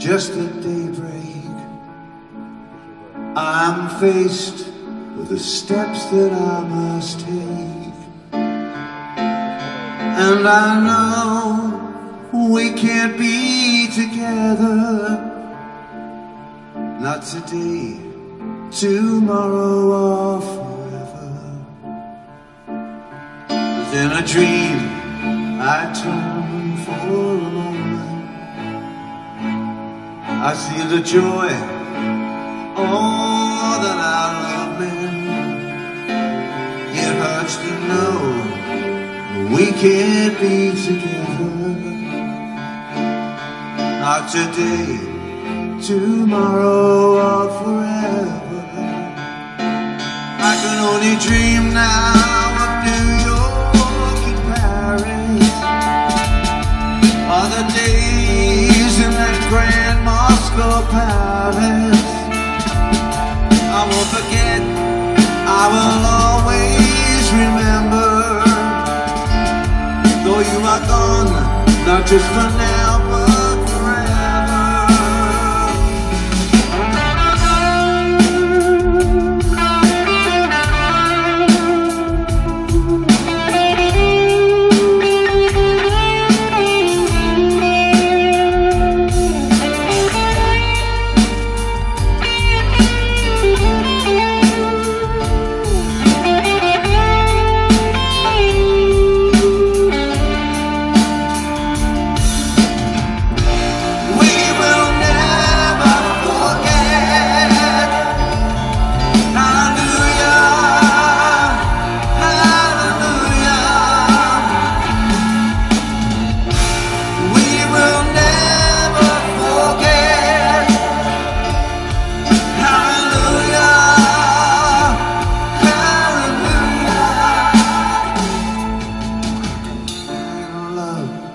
just at daybreak, I'm faced with the steps that I must take. And I know we can't be together, not today, tomorrow or forever. But in a dream I turn for a moment, I see the joy, oh, that I love men. It hurts to know we can't be together, not today, tomorrow or forever. I can only dream now of New York and Paris, or the days in that grand Moscow palace. I won't forget, I will always remember, though you are gone, not just for now, but forever.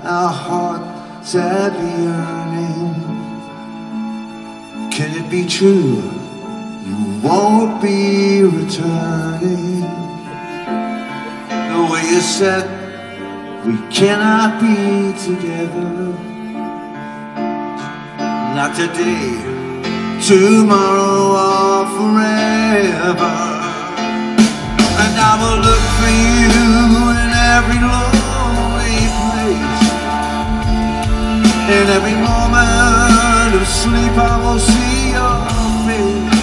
Our heart sadly yearning, can it be true you won't be returning? The way you said we cannot be together, not today, tomorrow or forever. And I will look for you in every lonely place, in every moment of sleep I will see your face.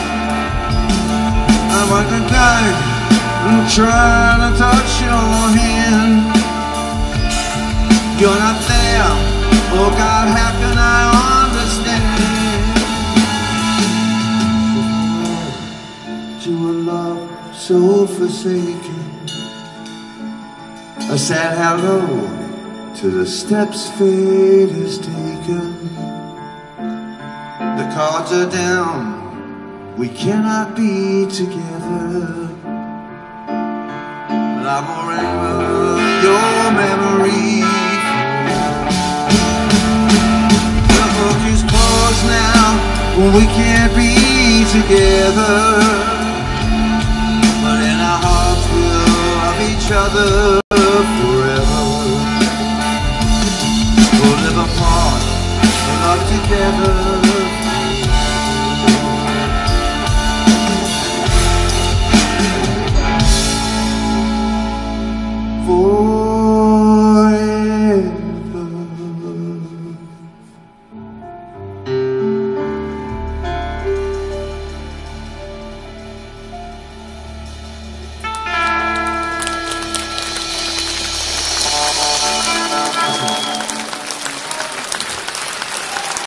I want to die and try to touch your hand. You're not there, oh God, how can I understand? To a love so forsaken, a sad hello to the steps fate has taken. The cards are down, we cannot be together, but I will remember your memory. The book is closed now, we can't be together, but in our hearts we'll love each other.